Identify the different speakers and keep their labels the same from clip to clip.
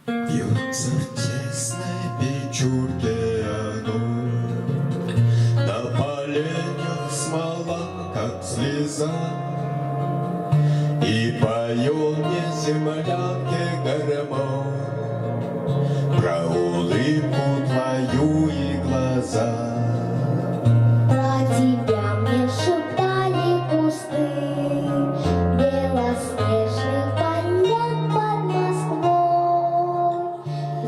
Speaker 1: Бьется в тесной печурке огонь, на поленьях смола, как слеза, и поет мне землянке гармонь про улыбку твою и глаза.
Speaker 2: Про тебя мне шептали кусты белоснежных полян под Москвой.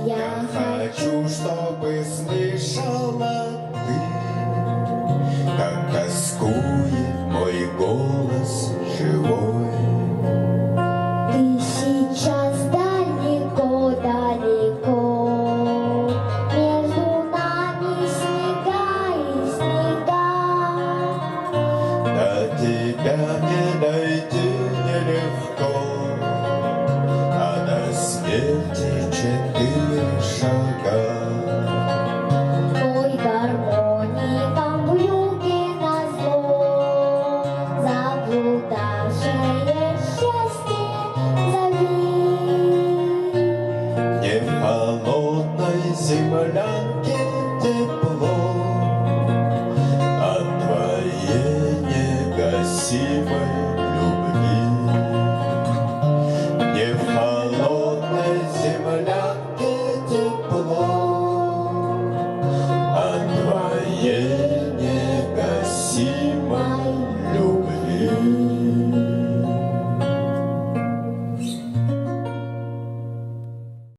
Speaker 1: Я хочу, чтобы сны